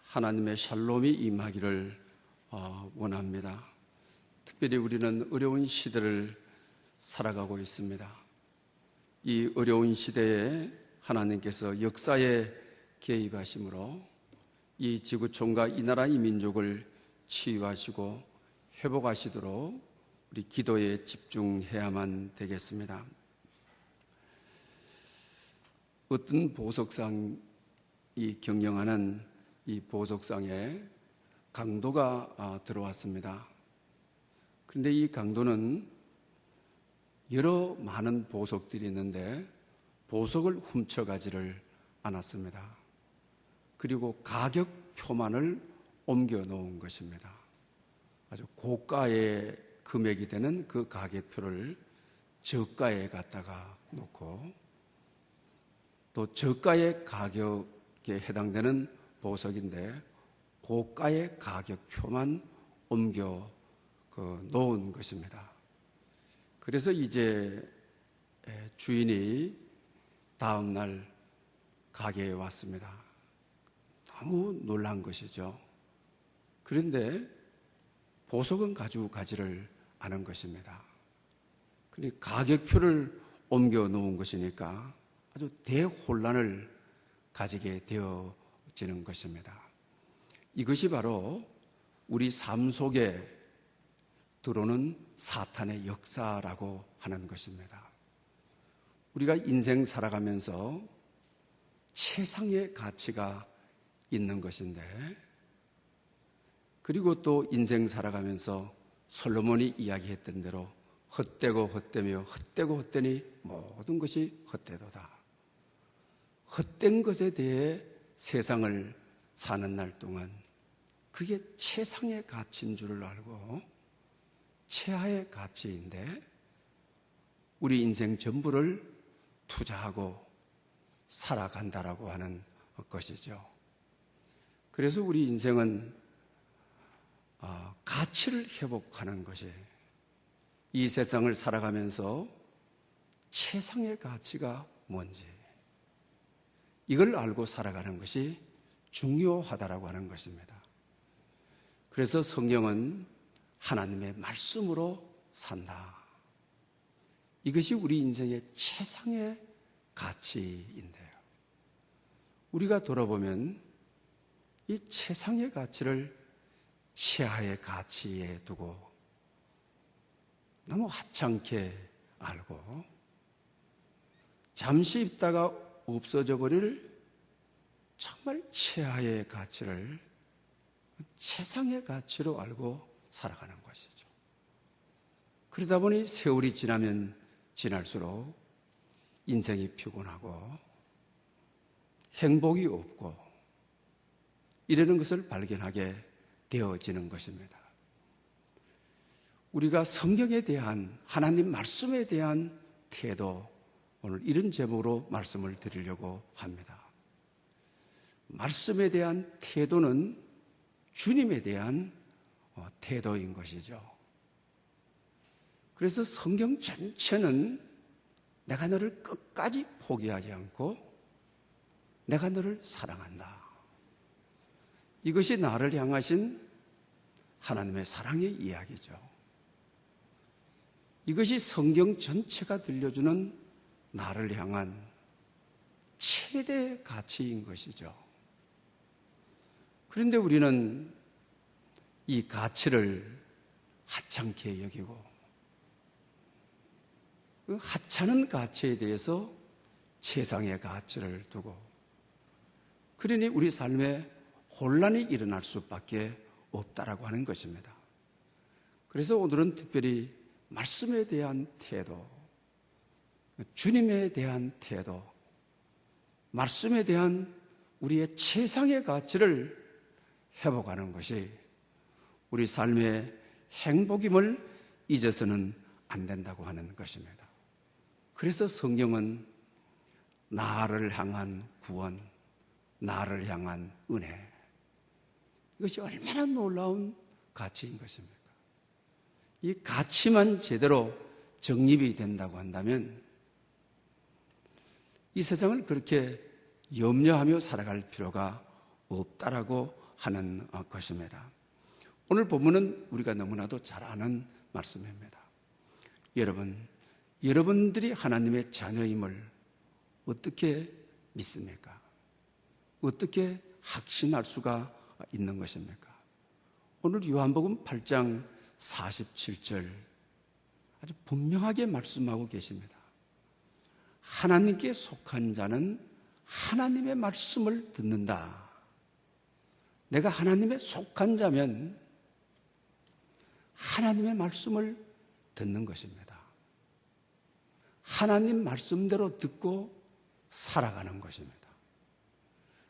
하나님의 샬롬이 임하기를 원합니다. 특별히 우리는 어려운 시대를 살아가고 있습니다. 이 어려운 시대에 하나님께서 역사에 개입하심으로 이 지구촌과 이 나라 이 민족을 치유하시고 회복하시도록 우리 기도에 집중해야만 되겠습니다. 어떤 보석상이 경영하는 이 보석상에 강도가 들어왔습니다. 그런데 이 강도는 여러 많은 보석들이 있는데 보석을 훔쳐가지를 않았습니다. 그리고 가격표만을 옮겨 놓은 것입니다. 아주 고가의 금액이 되는 그 가격표를 저가에 갖다가 놓고 또 저가의 가격에 해당되는 보석인데 고가의 가격표만 옮겨 놓은 것입니다. 그래서 이제 주인이 다음 날 가게에 왔습니다. 너무 놀란 것이죠. 그런데 보석은 가지고 가지를 않은 것입니다. 그러니 가격표를 옮겨 놓은 것이니까 아주 대혼란을 가지게 되어지는 것입니다. 이것이 바로 우리 삶 속에 들어오는 사탄의 역사라고 하는 것입니다. 우리가 인생 살아가면서 최상의 가치가 있는 것인데, 그리고 또 인생 살아가면서 솔로몬이 이야기했던 대로 헛되고 헛되며 헛되고 헛되니 모든 것이 헛되도다. 헛된 것에 대해 세상을 사는 날 동안 그게 최상의 가치인 줄을 알고 최하의 가치인데 우리 인생 전부를 투자하고 살아간다라고 하는 것이죠. 그래서 우리 인생은 가치를 회복하는 것이 이 세상을 살아가면서 최상의 가치가 뭔지 이걸 알고 살아가는 것이 중요하다라고 하는 것입니다. 그래서 성경은 하나님의 말씀으로 산다. 이것이 우리 인생의 최상의 가치인데요. 우리가 돌아보면 이 최상의 가치를 최하의 가치에 두고 너무 하찮게 알고 잠시 있다가 없어져 버릴 정말 최하의 가치를 최상의 가치로 알고 살아가는 것이죠. 그러다 보니 세월이 지나면 지날수록 인생이 피곤하고 행복이 없고 이러는 것을 발견하게 되어지는 것입니다. 우리가 성경에 대한 하나님 말씀에 대한 태도, 오늘 이런 제목으로 말씀을 드리려고 합니다. 말씀에 대한 태도는 주님에 대한 태도인 것이죠. 그래서 성경 전체는 내가 너를 끝까지 포기하지 않고 내가 너를 사랑한다. 이것이 나를 향하신 하나님의 사랑의 이야기죠. 이것이 성경 전체가 들려주는 나를 향한 최대의 가치인 것이죠. 그런데 우리는 이 가치를 하찮게 여기고 그 하찮은 가치에 대해서 최상의 가치를 두고 그러니 우리 삶에 혼란이 일어날 수밖에 없다라고 하는 것입니다. 그래서 오늘은 특별히 말씀에 대한 태도, 주님에 대한 태도, 말씀에 대한 우리의 최상의 가치를 회복하는 것이 우리 삶의 행복임을 잊어서는 안 된다고 하는 것입니다. 그래서 성경은 나를 향한 구원, 나를 향한 은혜, 이것이 얼마나 놀라운 가치인 것입니까? 이 가치만 제대로 정립이 된다고 한다면 이 세상을 그렇게 염려하며 살아갈 필요가 없다라고 하는 것입니다. 오늘 본문은 우리가 너무나도 잘 아는 말씀입니다. 여러분들이 하나님의 자녀임을 어떻게 믿습니까? 어떻게 확신할 수가 있는 것입니까? 오늘 요한복음 8장 47절 아주 분명하게 말씀하고 계십니다. 하나님께 속한 자는 하나님의 말씀을 듣는다. 내가 하나님에 속한 자면 하나님의 말씀을 듣는 것입니다. 하나님 말씀대로 듣고 살아가는 것입니다.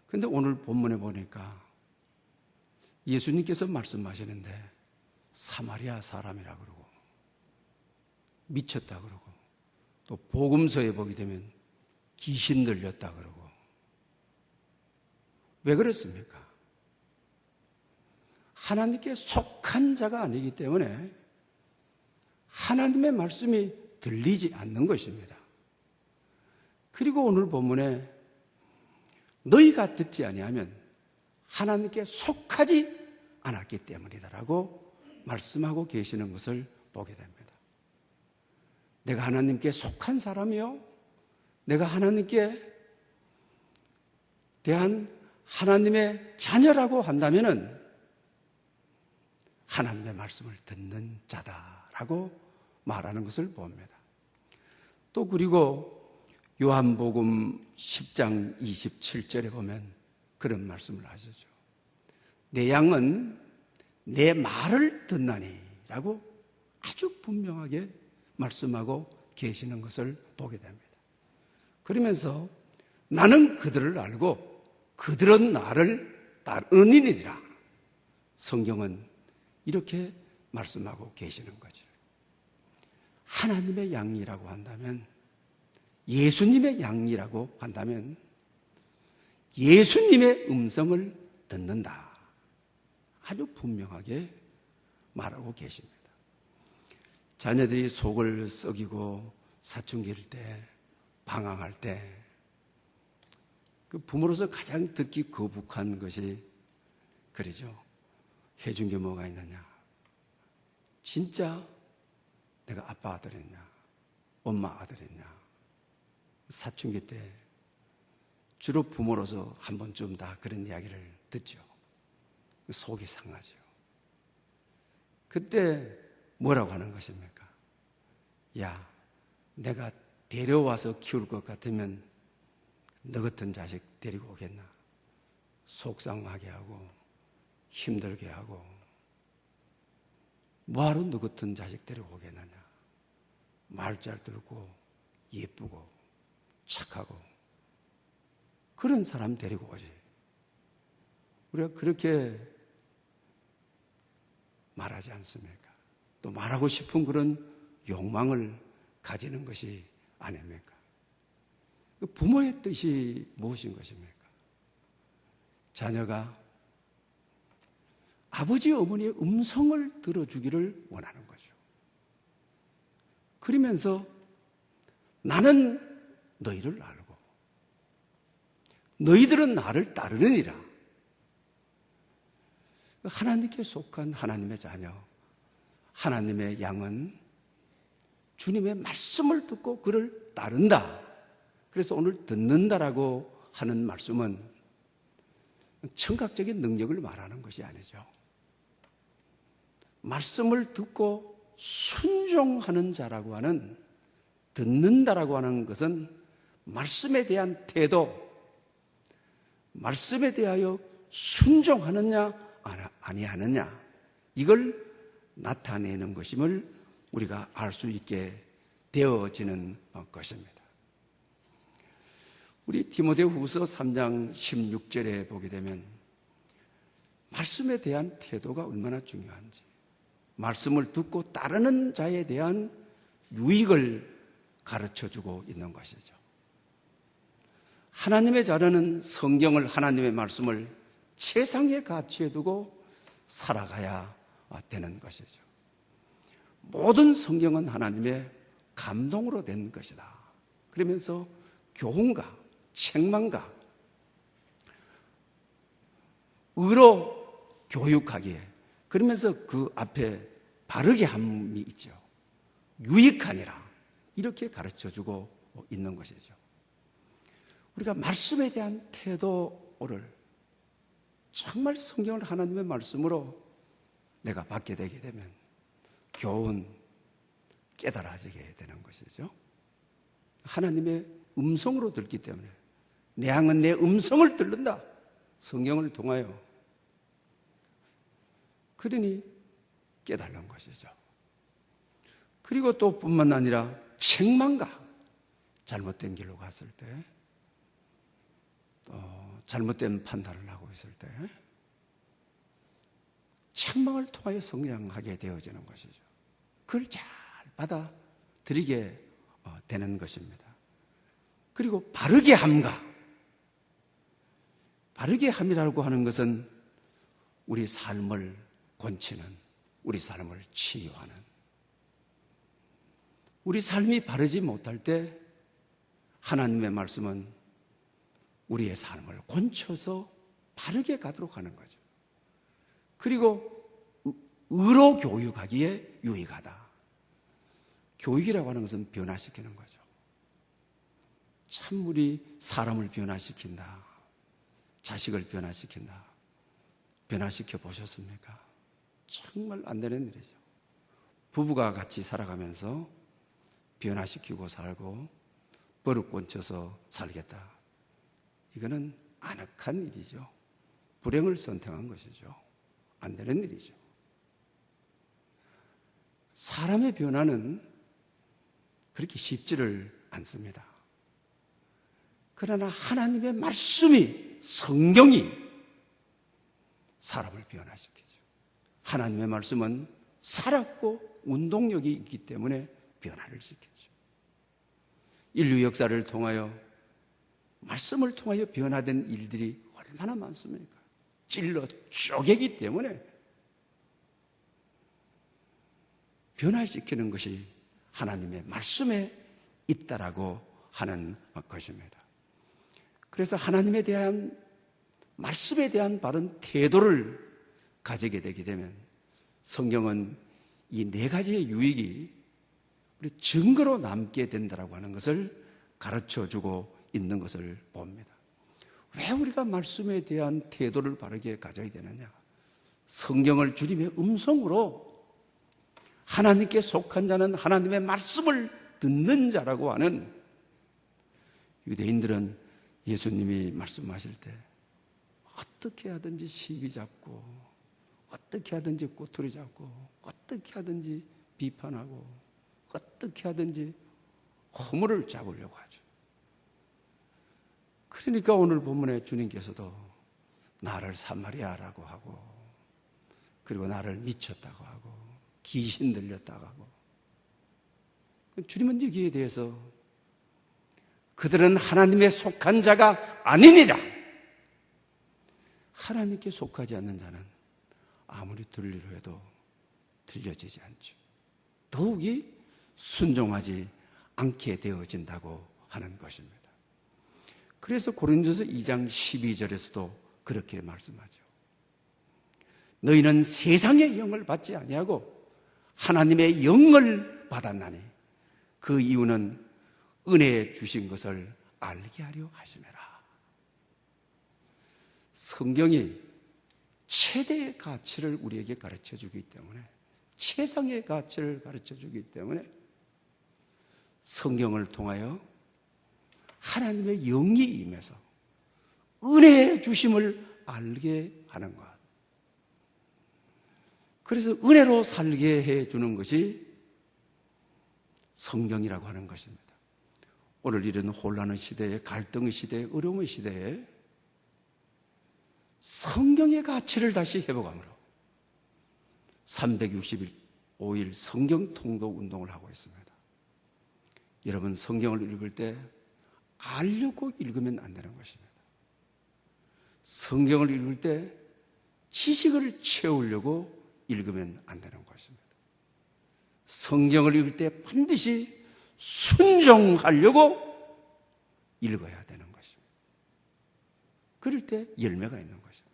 그런데 오늘 본문에 보니까 예수님께서 말씀하시는데 사마리아 사람이라 그러고 미쳤다 그러고 또 복음서에 보게 되면 귀신 들렸다 그러고 왜 그렇습니까? 하나님께 속한 자가 아니기 때문에 하나님의 말씀이 들리지 않는 것입니다. 그리고 오늘 본문에 너희가 듣지 아니하면 하나님께 속하지 않았기 때문이다라고 말씀하고 계시는 것을 보게 됩니다. 내가 하나님께 속한 사람이요, 내가 하나님께 대한 하나님의 자녀라고 한다면은 하나님의 말씀을 듣는 자다라고 말하는 것을 봅니다. 또 그리고 요한복음 10장 27절에 보면 그런 말씀을 하시죠. 내 양은 내 말을 듣나니 라고 아주 분명하게 말씀하고 계시는 것을 보게 됩니다. 그러면서 나는 그들을 알고 그들은 나를 따르느니라. 성경은 이렇게 말씀하고 계시는 거죠. 하나님의 양이라고 한다면, 예수님의 양이라고 한다면 예수님의 음성을 듣는다. 아주 분명하게 말하고 계십니다. 자녀들이 속을 썩이고 사춘기일 때, 방황할 때, 그 부모로서 가장 듣기 거북한 것이 그러죠. 해준 게 뭐가 있느냐? 진짜 내가 아빠 아들이냐? 엄마 아들이냐? 사춘기 때 주로 부모로서 한 번쯤 다 그런 이야기를 듣죠. 속이 상하죠. 그때 뭐라고 하는 것입니까? 야, 내가 데려와서 키울 것 같으면 너 같은 자식 데리고 오겠나? 속상하게 하고 힘들게 하고 뭐하러 너 같은 자식 데리고 오겠느냐? 말 잘 들고 예쁘고 착하고 그런 사람 데리고 오지. 우리가 그렇게 말하지 않습니까? 또 말하고 싶은 그런 욕망을 가지는 것이 아닙니까? 부모의 뜻이 무엇인 것입니까? 자녀가 아버지 어머니의 음성을 들어주기를 원하는 거죠. 그러면서 나는 너희를 알고 너희들은 나를 따르느니라. 하나님께 속한 하나님의 자녀, 하나님의 양은 주님의 말씀을 듣고 그를 따른다. 그래서 오늘 듣는다라고 하는 말씀은 청각적인 능력을 말하는 것이 아니죠. 말씀을 듣고 순종하는 자라고 하는, 듣는다라고 하는 것은 말씀에 대한 태도, 말씀에 대하여 순종하느냐 아니하느냐, 이걸 나타내는 것임을 우리가 알 수 있게 되어지는 것입니다. 우리 디모데후서 3장 16절에 보게 되면 말씀에 대한 태도가 얼마나 중요한지, 말씀을 듣고 따르는 자에 대한 유익을 가르쳐주고 있는 것이죠. 하나님의 자녀는 성경을, 하나님의 말씀을 최상의 가치에 두고 살아가야 되는 것이죠. 모든 성경은 하나님의 감동으로 된 것이다. 그러면서 교훈과 책망과 의로 교육하기에, 그러면서 그 앞에 바르게 함이 있죠. 유익하니라, 이렇게 가르쳐주고 있는 것이죠. 우리가 말씀에 대한 태도를 정말 성경을 하나님의 말씀으로 내가 받게 되게 되면 교훈 깨달아지게 되는 것이죠. 하나님의 음성으로 듣기 때문에 내 양은 내 음성을 듣는다, 성경을 통하여. 그러니 깨달는 것이죠. 그리고 또 뿐만 아니라 책망과, 잘못된 길로 갔을 때, 또 잘못된 판단을 하고 있을 때 책망을 통하여 성장하게 되어지는 것이죠. 그걸 잘 받아들이게 되는 것입니다. 그리고 바르게 함과, 바르게 함이라고 하는 것은 우리 삶을 권치는, 우리 삶을 치유하는, 우리 삶이 바르지 못할 때 하나님의 말씀은 우리의 삶을 권쳐서 바르게 가도록 하는 거죠. 그리고 의로 교육하기에 유익하다. 교육이라고 하는 것은 변화시키는 거죠. 참 우리 사람을 변화시킨다, 자식을 변화시킨다, 변화시켜 보셨습니까? 정말 안 되는 일이죠. 부부가 같이 살아가면서 변화시키고 살고 버릇 꼰쳐서 살겠다, 이거는 안악한 일이죠. 불행을 선택한 것이죠. 안 되는 일이죠. 사람의 변화는 그렇게 쉽지를 않습니다. 그러나 하나님의 말씀이, 성경이 사람을 변화시키죠. 하나님의 말씀은 살았고 운동력이 있기 때문에 변화를 시키죠. 인류 역사를 통하여, 말씀을 통하여 변화된 일들이 얼마나 많습니까? 찔러 쪼개기 때문에 변화시키는 것이 하나님의 말씀에 있다라고 하는 것입니다. 그래서 하나님에 대한, 말씀에 대한 바른 태도를 가지게 되게 되면 성경은 이 네 가지의 유익이 우리 증거로 남게 된다라고 하는 것을 가르쳐주고 있는 것을 봅니다. 왜 우리가 말씀에 대한 태도를 바르게 가져야 되느냐? 성경을 주님의 음성으로, 하나님께 속한 자는 하나님의 말씀을 듣는 자라고 하는, 유대인들은 예수님이 말씀하실 때 어떻게 하든지 시비 잡고, 어떻게 하든지 꼬투리 잡고, 어떻게 하든지 비판하고, 어떻게 하든지 허물을 잡으려고 하죠. 그러니까 오늘 본문에 주님께서도 나를 사마리아라고 하고, 그리고 나를 미쳤다고 하고, 귀신 들렸다고 하고, 주님은 여기에 대해서 그들은 하나님에 속한 자가 아니니라. 하나님께 속하지 않는 자는 아무리 들리려 해도 들려지지 않죠. 더욱이 순종하지 않게 되어진다고 하는 것입니다. 그래서 고린도서 2장 12절에서도 그렇게 말씀하죠. 너희는 세상의 영을 받지 아니하고 하나님의 영을 받았나니 그 이유는 은혜에 주신 것을 알게 하려 하심이라. 성경이 최대의 가치를 우리에게 가르쳐 주기 때문에, 최상의 가치를 가르쳐 주기 때문에 성경을 통하여 하나님의 영이 임해서 은혜의 주심을 알게 하는 것. 그래서 은혜로 살게 해주는 것이 성경이라고 하는 것입니다. 오늘 이런 혼란의 시대에, 갈등의 시대에, 어려움의 시대에 성경의 가치를 다시 회복함으로 365일 성경 통독 운동을 하고 있습니다. 여러분, 성경을 읽을 때 알려고 읽으면 안 되는 것입니다. 성경을 읽을 때 지식을 채우려고 읽으면 안 되는 것입니다. 성경을 읽을 때 반드시 순종하려고 읽어야 되는 것입니다. 그럴 때 열매가 있는 것입니다.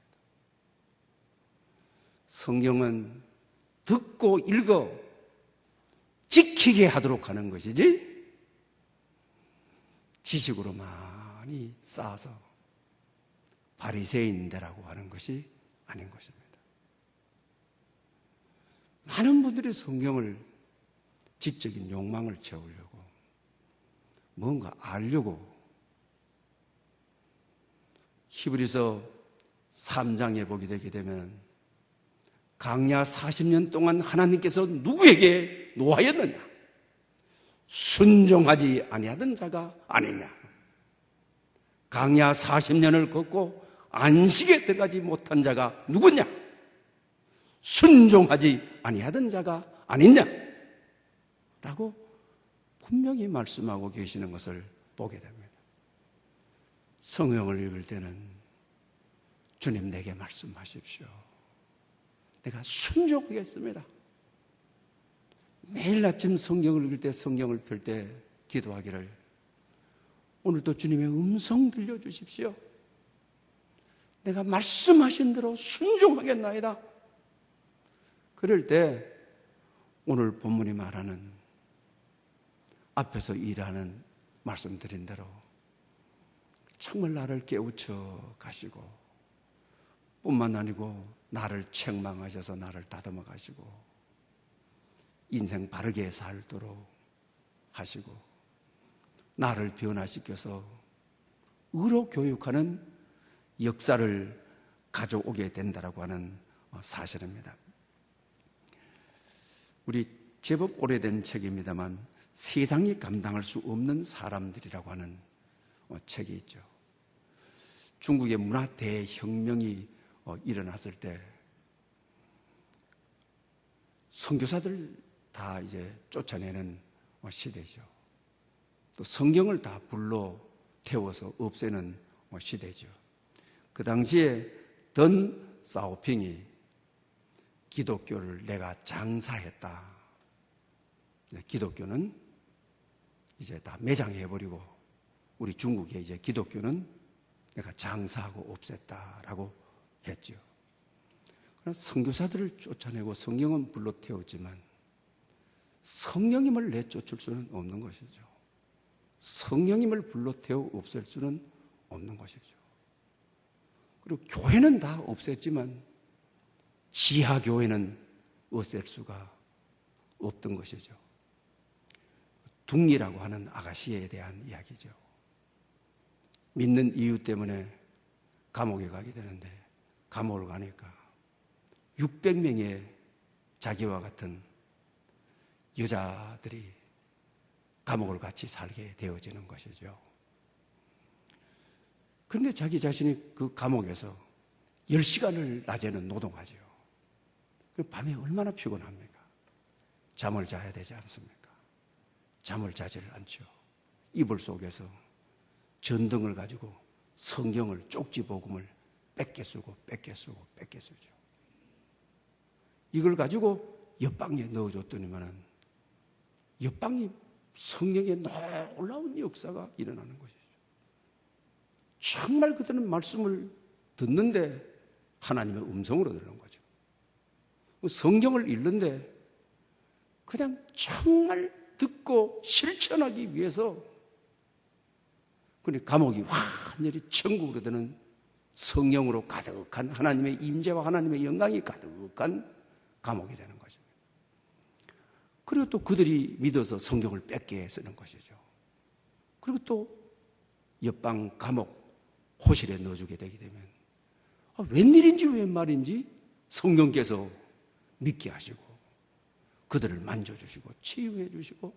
성경은 듣고 읽어 지키게 하도록 하는 것이지 지식으로 많이 쌓아서 바리새인대라고 하는 것이 아닌 것입니다. 많은 분들이 성경을 지적인 욕망을 채우려고 뭔가 알려고 히브리서 3장에 보게 되게 되면 광야 40년 동안 하나님께서 누구에게 노하였느냐? 순종하지 아니하던 자가 아니냐? 광야 40년을 걷고 안식에 들어가지 못한 자가 누구냐? 순종하지 아니하던 자가 아니냐? 라고 분명히 말씀하고 계시는 것을 보게 됩니다. 성경을 읽을 때는 주님 내게 말씀하십시오. 내가 순종하겠습니다. 매일 아침 성경을 읽을 때 성경을 펼 때 기도하기를 오늘도 주님의 음성 들려주십시오. 내가 말씀하신 대로 순종하겠나이다. 그럴 때 오늘 본문이 말하는 앞에서 일하는 말씀드린 대로 정말 나를 깨우쳐 가시고 뿐만 아니고 나를 책망하셔서 나를 다듬어 가시고 인생 바르게 살도록 하시고 나를 변화시켜서 의로 교육하는 역사를 가져오게 된다라고 하는 사실입니다. 우리 제법 오래된 책입니다만 세상이 감당할 수 없는 사람들이라고 하는 책이 있죠. 중국의 문화 대혁명이 일어났을 때 선교사들 다 이제 쫓아내는 시대죠. 또 성경을 다 불러 태워서 없애는 시대죠. 그 당시에 던 사오핑이 기독교를 내가 장사했다. 기독교는 이제 다 매장해버리고 우리 중국의 이제 기독교는 내가 장사하고 없앴다라고 했죠. 그러나 선교사들을 쫓아내고 성경은 불러 태웠지만 성령님을 내쫓을 수는 없는 것이죠. 성령님을 불러 태워 없앨 수는 없는 것이죠. 그리고 교회는 다 없앴지만 지하교회는 없앨 수가 없던 것이죠. 둥이라고 하는 아가씨에 대한 이야기죠. 믿는 이유 때문에 감옥에 가게 되는데 감옥을 가니까 600명의 자기와 같은 여자들이 감옥을 같이 살게 되어지는 것이죠. 그런데 자기 자신이 그 감옥에서 10시간을 낮에는 노동하죠. 그 밤에 얼마나 피곤합니까? 잠을 자야 되지 않습니까? 잠을 자지를 않죠. 이불 속에서 전등을 가지고 성경을 쪽지복음을 뺏겨 쓰고 쓰죠. 이걸 가지고 옆방에 넣어줬더니만은 옆방이 성령의 놀라운 역사가 일어나는 것이죠. 정말 그들은 말씀을 듣는데 하나님의 음성으로 들은 거죠. 성경을 읽는데 그냥 정말 듣고 실천하기 위해서 그러니까 감옥이 완전히 천국으로 되는 성령으로 가득한 하나님의 임재와 하나님의 영광이 가득한 감옥이 되는 것입니다. 그리고 또 그들이 믿어서 성경을 뺏게 쓰는 것이죠. 그리고 또 옆방 감옥 호실에 넣어주게 되게 되면 웬일인지 웬 말인지 성령께서 믿게 하시고 그들을 만져주시고 치유해 주시고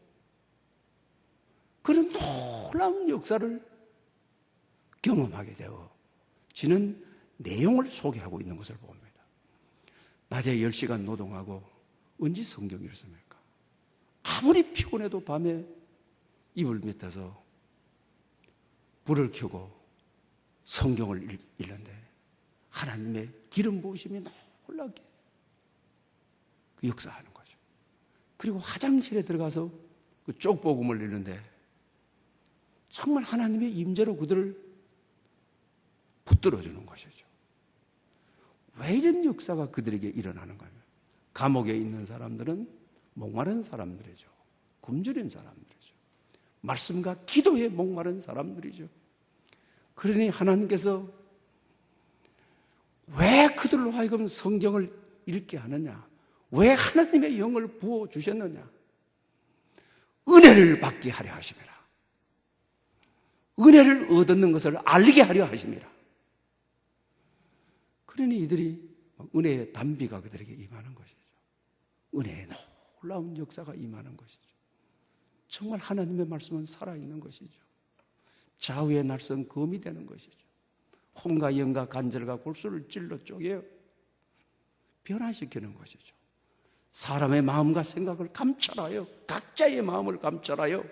그런 놀라운 역사를 경험하게 되어지는 내용을 소개하고 있는 것을 봅니다. 낮에 10시간 노동하고 언제 성경 읽습니까? 아무리 피곤해도 밤에 이불 밑에서 불을 켜고 성경을 읽는데 하나님의 기름 부으심이 놀랍게 그 역사하는 거죠. 그리고 화장실에 들어가서 그 쪽복음을 읽는데 정말 하나님의 임재로 그들을 붙들어주는 것이죠. 왜 이런 역사가 그들에게 일어나는 거예요? 감옥에 있는 사람들은 목마른 사람들이죠. 굶주린 사람들이죠. 말씀과 기도에 목마른 사람들이죠. 그러니 하나님께서 왜 그들로 하여금 성경을 읽게 하느냐? 왜 하나님의 영을 부어주셨느냐? 은혜를 받게 하려 하심이라. 은혜를 얻는 것을 알게 하려 하심이라. 그러니 이들이 은혜의 단비가 그들에게 임하는 것이죠. 은혜의 놀라운 역사가 임하는 것이죠. 정말 하나님의 말씀은 살아있는 것이죠. 좌우의 날선 검이 되는 것이죠. 혼과 영과 간절과 골수를 찔러 쪼개어 변화시키는 것이죠. 사람의 마음과 생각을 감찰하여, 각자의 마음을 감찰하여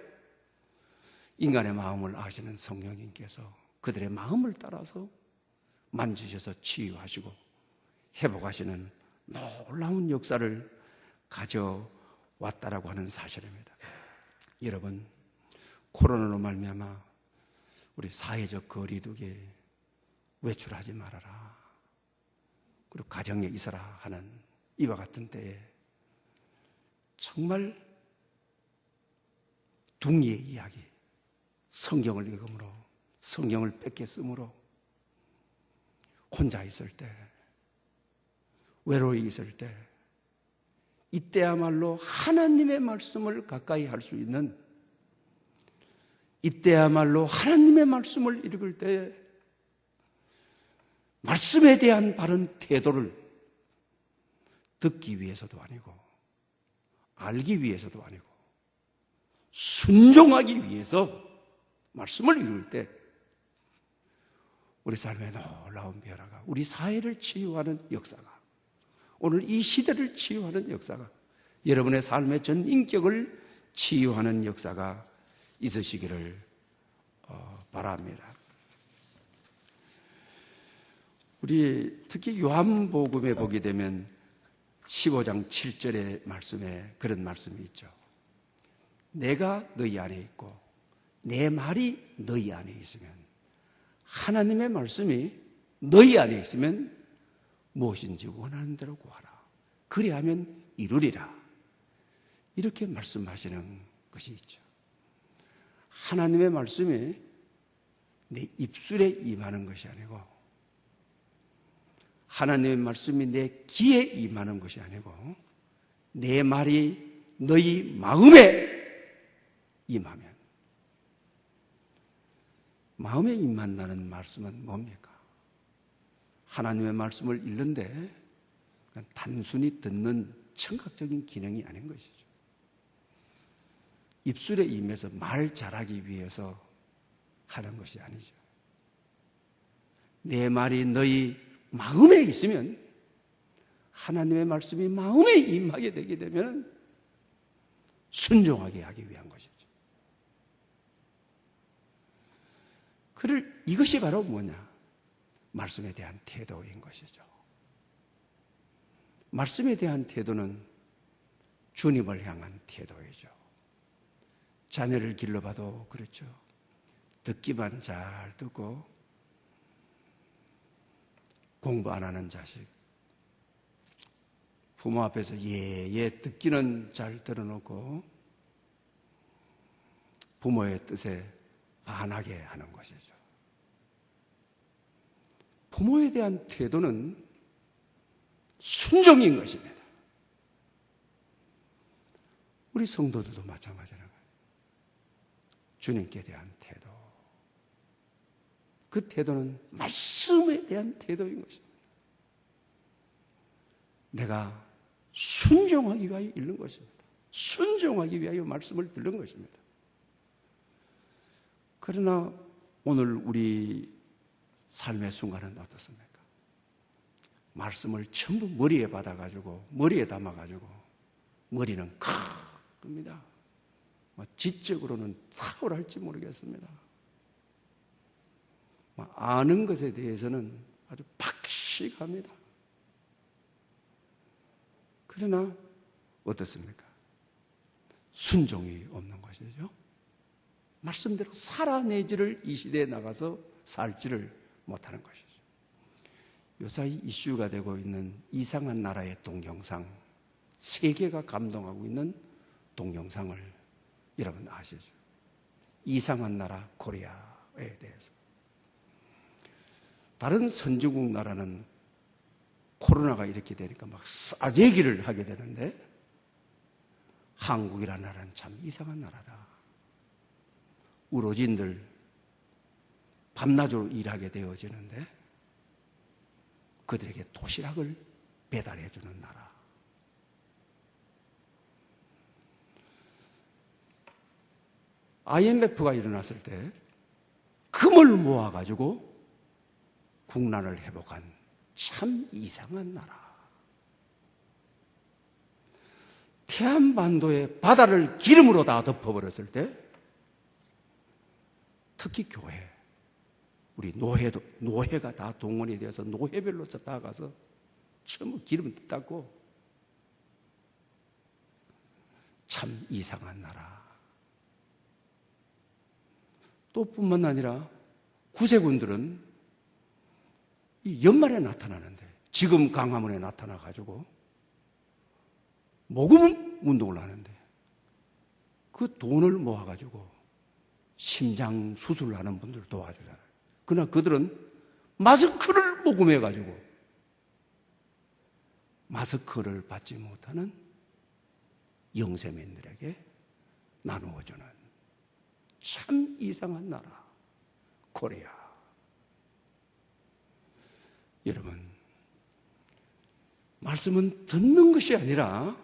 인간의 마음을 아시는 성령님께서 그들의 마음을 따라서 만지셔서 치유하시고 회복하시는 놀라운 역사를 가져왔다라고 하는 사실입니다. 여러분, 코로나로 말미암아 우리 사회적 거리두기 외출하지 말아라, 그리고 가정에 있어라 하는 이와 같은 때에 정말 둥이의 이야기, 성경을 읽음으로, 성경을 뺏겨 쓰므로 혼자 있을 때, 외로이 있을 때, 이때야말로 하나님의 말씀을 가까이 할 수 있는, 이때야말로 하나님의 말씀을 읽을 때 말씀에 대한 바른 태도를 듣기 위해서도 아니고 알기 위해서도 아니고 순종하기 위해서 말씀을 읽을 때 우리 삶의 놀라운 변화가, 우리 사회를 치유하는 역사가, 오늘 이 시대를 치유하는 역사가, 여러분의 삶의 전 인격을 치유하는 역사가 있으시기를 바랍니다. 우리 특히 요한복음에 보게 되면 15장 7절의 말씀에 그런 말씀이 있죠. 내가 너희 안에 있고 내 말이 너희 안에 있으면, 하나님의 말씀이 너희 안에 있으면 무엇인지 원하는 대로 구하라. 그리하면 이루리라. 이렇게 말씀하시는 것이 있죠. 하나님의 말씀이 내 입술에 임하는 것이 아니고, 하나님의 말씀이 내 귀에 임하는 것이 아니고, 내 말이 너희 마음에 임하면, 마음에 임한다는 말씀은 뭡니까? 하나님의 말씀을 읽는데 단순히 듣는 청각적인 기능이 아닌 것이죠. 입술에 임해서 말 잘하기 위해서 하는 것이 아니죠. 내 말이 너희 마음에 있으면, 하나님의 말씀이 마음에 임하게 되게 되면 순종하게 하기 위한 것이죠. 이것이 바로 뭐냐? 말씀에 대한 태도인 것이죠. 말씀에 대한 태도는 주님을 향한 태도이죠. 자녀를 길러봐도 그렇죠. 듣기만 잘 듣고 공부 안 하는 자식, 부모 앞에서 예예 듣기는 잘 들어놓고 부모의 뜻에 반하게 하는 것이죠. 부모에 대한 태도는 순종인 것입니다. 우리 성도들도 마찬가지라는 거예요. 주님께 대한 태도, 그 태도는 말씀에 대한 태도인 것입니다. 내가 순종하기 위하여 읽는 것입니다. 순종하기 위하여 말씀을 듣는 것입니다. 그러나 오늘 우리 삶의 순간은 어떻습니까? 말씀을 전부 머리에 받아가지고, 머리에 담아가지고, 머리는 큽니다. 지적으로는 탁월할지 모르겠습니다. 아는 것에 대해서는 아주 박식합니다. 그러나 어떻습니까? 순종이 없는 것이죠. 말씀대로 살아내지를, 이 시대에 나가서 살지를 못하는 것이죠. 요사이 이슈가 되고 있는 이상한 나라의 동영상, 세계가 감동하고 있는 동영상을 여러분 아시죠? 이상한 나라 코리아에 대해서. 다른 선진국 나라는 코로나가 이렇게 되니까 막 싸제기를 하게 되는데 한국이라는 나라는 참 이상한 나라다. 우로진들 밤낮으로 일하게 되어지는데 그들에게 도시락을 배달해 주는 나라. IMF가 일어났을 때 금을 모아가지고 국난을 회복한 참 이상한 나라. 태안반도의 바다를 기름으로 다 덮어버렸을 때 특히 교회, 우리 노회가 다 동원이 되어서 노회별로 다 가서 전부 기름 닦고 참 이상한 나라. 또 뿐만 아니라 구세군들은 이 연말에 나타나는데 지금 강화문에 나타나가지고 모금 운동을 하는데 그 돈을 모아가지고 심장 수술하는 분들 도와주잖아요. 그러나 그들은 마스크를 모금해가지고 마스크를 받지 못하는 영세민들에게 나누어주는 참 이상한 나라, 코리아. 여러분, 말씀은 듣는 것이 아니라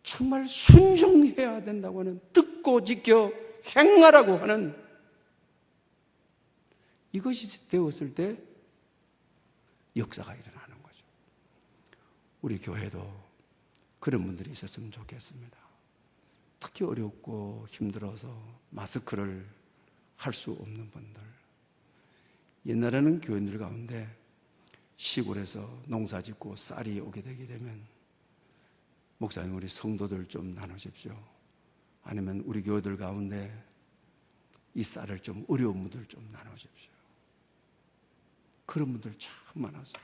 정말 순종해야 된다고 하는, 듣고 지켜 행하라고 하는 이것이 되었을 때 역사가 일어나는 거죠. 우리 교회도 그런 분들이 있었으면 좋겠습니다. 특히 어렵고 힘들어서 마스크를 할 수 없는 분들. 옛날에는 교인들 가운데 시골에서 농사 짓고 쌀이 오게 되게 되면 목사님 우리 성도들 좀 나누십시오. 아니면 우리 교회들 가운데 이 쌀을 좀 어려운 분들 좀 나누십시오. 그런 분들 참 많았어요.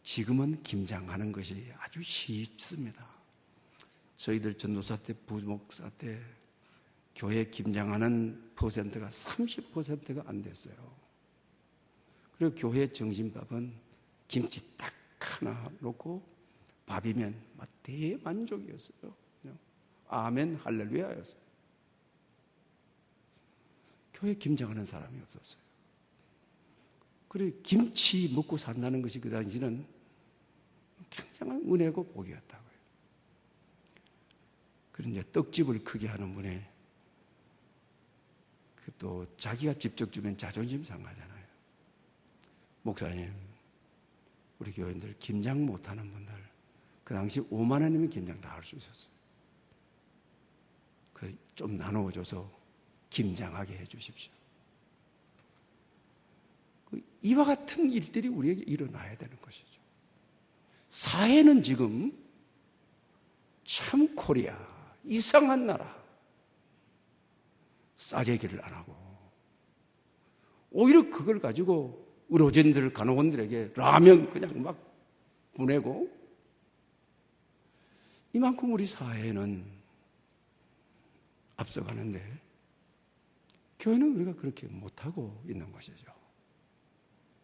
지금은 김장하는 것이 아주 쉽습니다. 저희들 전도사 때, 부목사 때 교회 김장하는 퍼센트가 30%가 안 됐어요. 그리고 교회 정신밥은 김치 딱 하나 놓고 밥이면 막 대만족이었어요. 그냥 아멘 할렐루야였어요. 교회 김장하는 사람이 없었어요. 그리고 김치 먹고 산다는 것이 그 당시는 굉장한 은혜고 복이었다고요. 그런데 이제 떡집을 크게 하는 분이 또 자기가 직접 주면 자존심 상하잖아요. 목사님, 우리 교인들 김장 못하는 분들 그 당시 5만 원이면 김장 다 할 수 있었어요. 좀 나누어줘서 김장하게 해 주십시오. 이와 같은 일들이 우리에게 일어나야 되는 것이죠. 사회는 지금 참 코리아, 이상한 나라, 싸제기를 안 하고 오히려 그걸 가지고 의료진들, 간호원들에게 라면 그냥 막 보내고 이만큼 우리 사회는 앞서가는데 교회는 우리가 그렇게 못하고 있는 것이죠.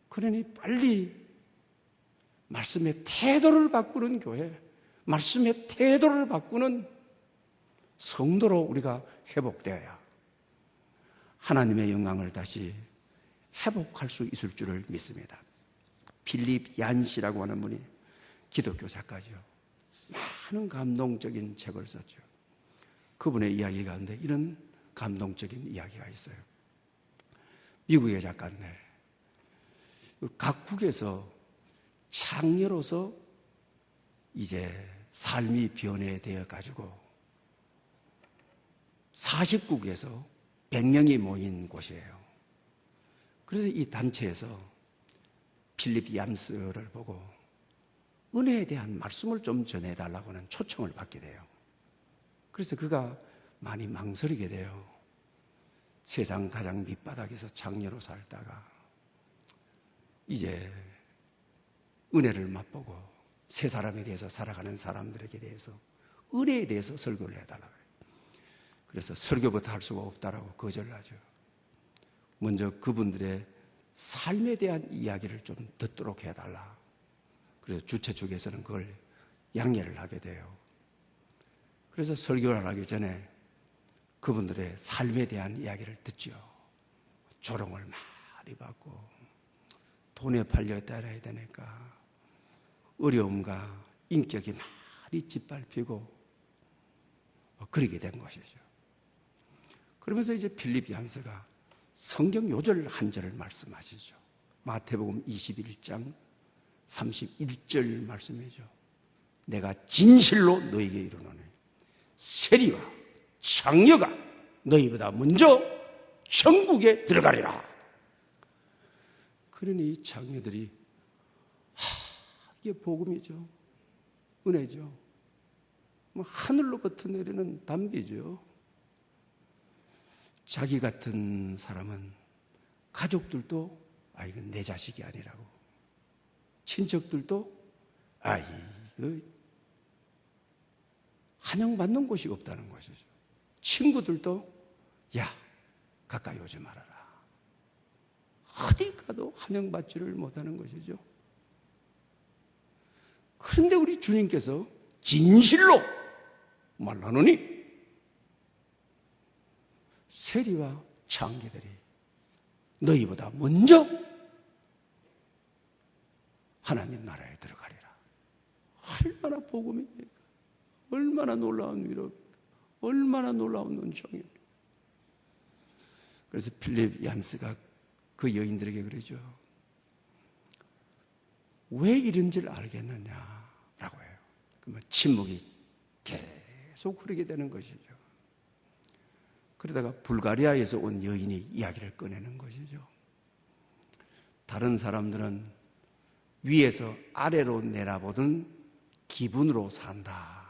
그러니 빨리 말씀의 태도를 바꾸는 교회, 말씀의 태도를 바꾸는 성도로 우리가 회복되어야 하나님의 영광을 다시 회복할 수 있을 줄을 믿습니다. 필립 얀시라고 하는 분이 기독교 작가죠. 많은 감동적인 책을 썼죠. 그분의 이야기 가운데 이런 감동적인 이야기가 있어요. 미국의 작가인데 각국에서 창녀로서 이제 삶이 변해되어 가지고 40국에서 100명이 모인 곳이에요. 그래서 이 단체에서 필립 얌스를 보고 은혜에 대한 말씀을 좀 전해달라고 하는 초청을 받게 돼요. 그래서 그가 많이 망설이게 돼요. 세상 가장 밑바닥에서 장녀로 살다가 이제 은혜를 맛보고 새 사람에 대해서 살아가는 사람들에게 대해서 은혜에 대해서 설교를 해달라고 해요. 그래서 설교부터 할 수가 없다라고 거절하죠. 먼저 그분들의 삶에 대한 이야기를 좀 듣도록 해달라. 그래서 주최 쪽에서는 그걸 양해를 하게 돼요. 그래서 설교를 하기 전에 그분들의 삶에 대한 이야기를 듣죠. 조롱을 많이 받고 돈에 팔려 따라야 되니까 어려움과 인격이 많이 짓밟히고 그러게 된 것이죠. 그러면서 이제 필립 얀스가 성경 요절 한 절을 말씀하시죠. 마태복음 21장 31절 말씀이죠. 내가 진실로 너에게 이르노니 세리와 장녀가 너희보다 먼저 천국에 들어가리라. 그러니 이 장녀들이 이게 복음이죠. 은혜죠. 하늘로부터 내리는 담비죠. 자기 같은 사람은 가족들도 이건 내 자식이 아니라고, 친척들도 이거 환영받는 곳이 없다는 것이죠. 친구들도 야 가까이 오지 말아라. 어디 가도 환영받지를 못하는 것이죠. 그런데 우리 주님께서 진실로 말하노니 세리와 장기들이 너희보다 먼저 하나님 나라에 들어가리라. 얼마나 복음입니까? 얼마나 놀라운 위로입니까? 얼마나 놀라운 은총입니까? 그래서 필립 얀스가 그 여인들에게 그러죠. 왜 이런 줄 알겠느냐라고 해요. 그러면 침묵이 계속 흐르게 되는 것이죠. 그러다가 불가리아에서 온 여인이 이야기를 꺼내는 것이죠. 다른 사람들은 위에서 아래로 내려보던 기분으로 산다.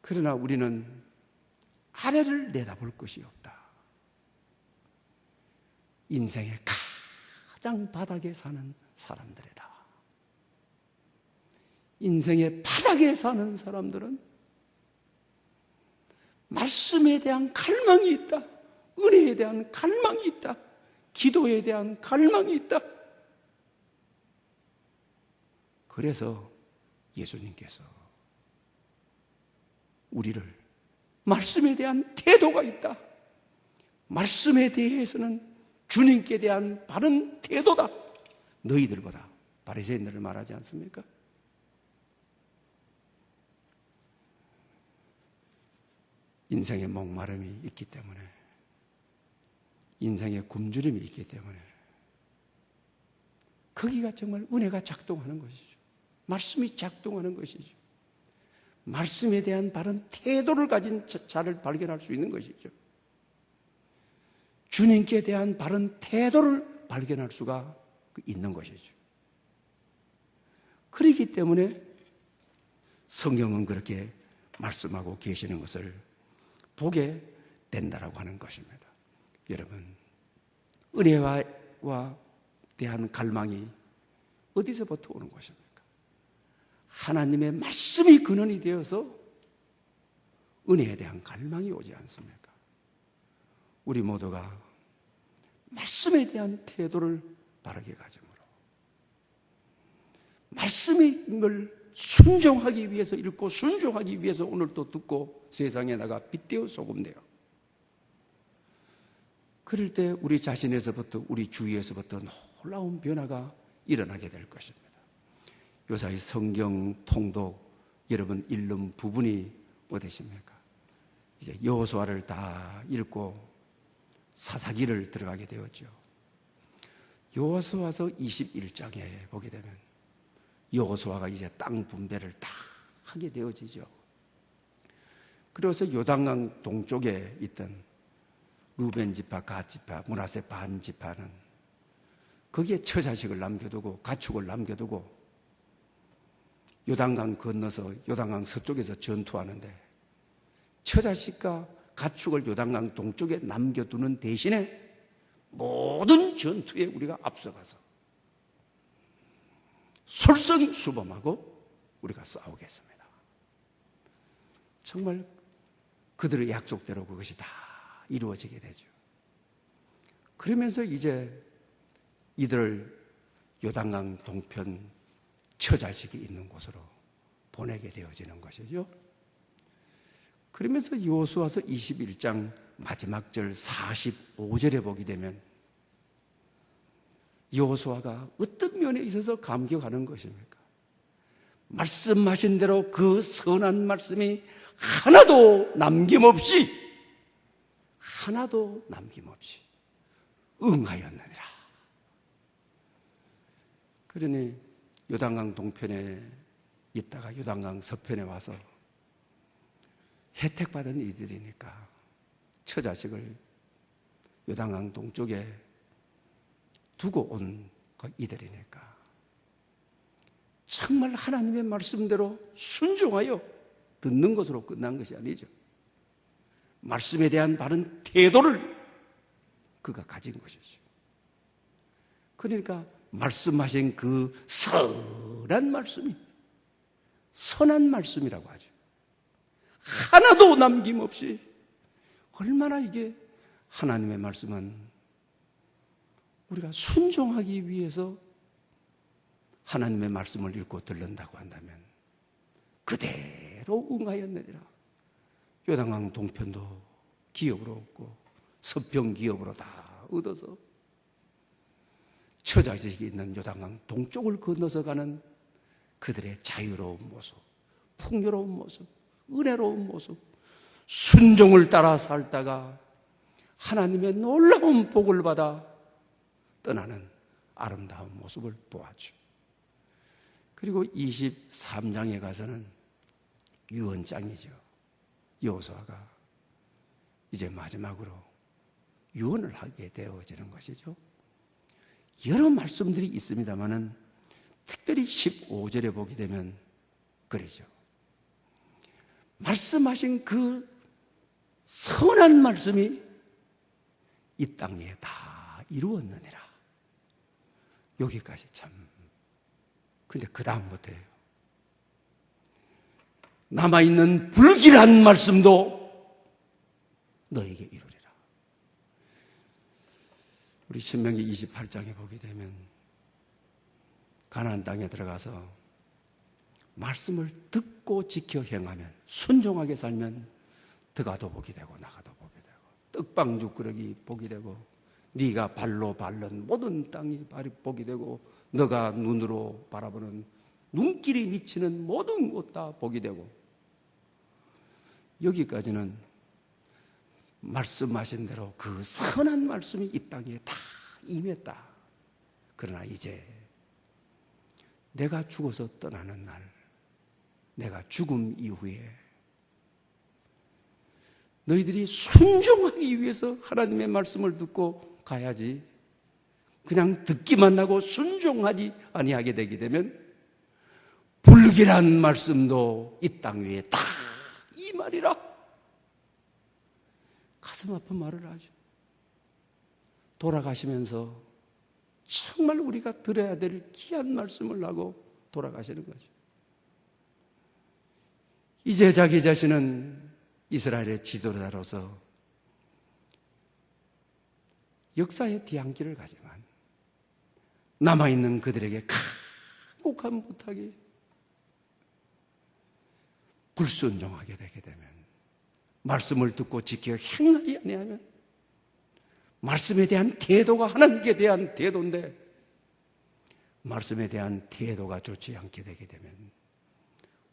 그러나 우리는 아래를 내다볼 것이 없다. 인생의 가장 바닥에 사는 사람들이다. 인생의 바닥에 사는 사람들은 말씀에 대한 갈망이 있다. 은혜에 대한 갈망이 있다. 기도에 대한 갈망이 있다. 그래서 예수님께서 우리를 말씀에 대한 태도가 있다. 말씀에 대해서는 주님께 대한 바른 태도다. 너희들보다 바리새인들을 말하지 않습니까? 인생의 목마름이 있기 때문에, 인생의 굶주림이 있기 때문에 거기가 정말 은혜가 작동하는 것이죠. 말씀이 작동하는 것이죠. 말씀에 대한 바른 태도를 가진 자를 발견할 수 있는 것이죠. 주님께 대한 바른 태도를 발견할 수가 있는 것이죠. 그렇기 때문에 성경은 그렇게 말씀하고 계시는 것을 보게 된다라고 하는 것입니다. 여러분, 은혜와 대한 갈망이 어디서부터 오는 것입니까? 하나님의 말씀이 근원이 되어서 은혜에 대한 갈망이 오지 않습니까? 우리 모두가 말씀에 대한 태도를 바르게 가짐으로, 말씀을 순종하기 위해서 읽고 순종하기 위해서 오늘 또 듣고 세상에 나가 빛되어 소금되어, 그럴 때 우리 자신에서부터, 우리 주위에서부터 놀라운 변화가 일어나게 될 것입니다. 요사이 성경 통독 여러분 읽는 부분이 어떠십니까? 이제 여호수아를 다 읽고 사사기를 들어가게 되었죠. 여호수아서 21장에 보게 되면 여호수아가 이제 땅 분배를 다 하게 되어지죠. 그래서 요단강 동쪽에 있던 루벤 지파, 갓 지파, 므낫세 반 지파는 거기에 처자식을 남겨두고 가축을 남겨두고 요단강 건너서 요단강 서쪽에서 전투하는데 처자식과 가축을 요단강 동쪽에 남겨두는 대신에 모든 전투에 우리가 앞서가서 솔선수범하고 우리가 싸우겠습니다. 정말 그들의 약속대로 그것이 다 이루어지게 되죠. 그러면서 이제 이들을 요단강 동편 처자식이 있는 곳으로 보내게 되어지는 것이죠. 그러면서 여호수아서 21장 마지막 절 45절에 보게 되면 여호수아가 어떤 면에 있어서 감격하는 것입니까? 말씀하신 대로 그 선한 말씀이 하나도 남김없이 응하였느니라. 그러니 요단강 동편에 있다가 요단강 서편에 와서 혜택받은 이들이니까 처자식을 요단강 동쪽에 두고 온 이들이니까 정말 하나님의 말씀대로 순종하여 듣는 것으로 끝난 것이 아니죠. 말씀에 대한 바른 태도를 그가 가진 것이죠. 그러니까 말씀하신 그 선한 말씀이 선한 말씀이라고 하죠. 하나도 남김없이. 얼마나 이게 하나님의 말씀은 우리가 순종하기 위해서 하나님의 말씀을 읽고 듣는다고 한다면 그대로 응하였느니라. 요단강 동편도 기업으로 얻고 서편 기업으로 다 얻어서 처자식이 있는 요단강 동쪽을 건너서 가는 그들의 자유로운 모습, 풍요로운 모습, 은혜로운 모습, 순종을 따라 살다가 하나님의 놀라운 복을 받아 떠나는 아름다운 모습을 보았죠. 그리고 23장에 가서는 유언장이죠. 여호수아가 이제 마지막으로 유언을 하게 되어지는 것이죠. 여러 말씀들이 있습니다만은 특별히 15절에 보게 되면 그러죠. 말씀하신 그 선한 말씀이 이 땅 위에 다 이루었느니라. 여기까지 참. 근데 그 다음부터예요. 남아있는 불길한 말씀도 너에게 이루리라. 우리 신명기 28장에 보게 되면 가나안 땅에 들어가서 말씀을 듣고 지켜 행하면, 순종하게 살면 들어가도 복이 되고 나가도 복이 되고, 떡방죽 그릇이 복이 되고, 네가 발로 밟는 모든 땅이 복이 되고, 너가 눈으로 바라보는 눈길이 미치는 모든 곳 다 복이 되고. 여기까지는 말씀하신 대로 그 선한 말씀이 이 땅에 다 임했다. 그러나 이제 내가 죽어서 떠나는 날, 내가 죽음 이후에 너희들이 순종하기 위해서 하나님의 말씀을 듣고 가야지, 그냥 듣기만 하고 순종하지 아니하게 되게 되면 불길한 말씀도 이 땅 위에 다 임하리라. 가슴 아픈 말을 하죠. 돌아가시면서 정말 우리가 들어야 될 귀한 말씀을 하고 돌아가시는 거죠. 이제 자기 자신은 이스라엘의 지도자로서 역사의 뒤안길을 가지만 남아있는 그들에게 간곡한 부탁이 불순종하게 되게 되면, 말씀을 듣고 지켜 행하지 아니하면, 말씀에 대한 태도가 하나님께 대한 태도인데 말씀에 대한 태도가 좋지 않게 되게 되면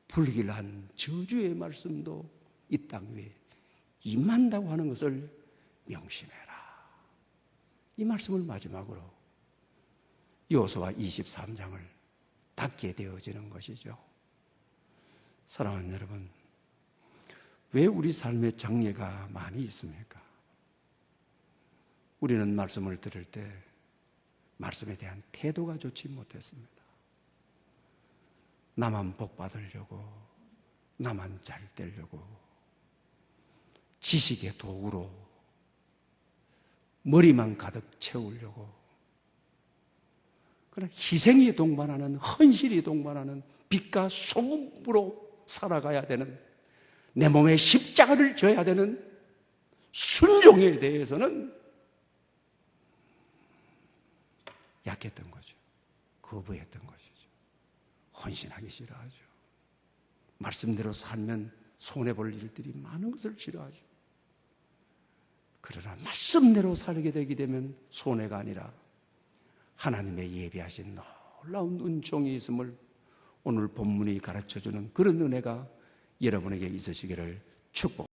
불길한 저주의 말씀도 이 땅 위에 임한다고 하는 것을 명심해라. 이 말씀을 마지막으로 여호수아 23장을 닫게 되어지는 것이죠. 사랑하는 여러분, 왜 우리 삶에 장애가 많이 있습니까? 우리는 말씀을 들을 때 말씀에 대한 태도가 좋지 못했습니다. 나만 복 받으려고, 나만 잘 되려고, 지식의 도구로 머리만 가득 채우려고. 그러나 희생이 동반하는, 헌신이 동반하는 빛과 소금으로 살아가야 되는, 내 몸에 십자가를 져야 되는 순종에 대해서는 약했던 거죠. 거부했던 것이죠. 헌신하기 싫어하죠. 말씀대로 살면 손해볼 일들이 많은 것을 싫어하죠. 그러나 말씀대로 살게 되게 되면 손해가 아니라 하나님의 예비하신 놀라운 은총이 있음을 오늘 본문이 가르쳐주는 그런 은혜가 여러분에게 있으시기를 축복합니다.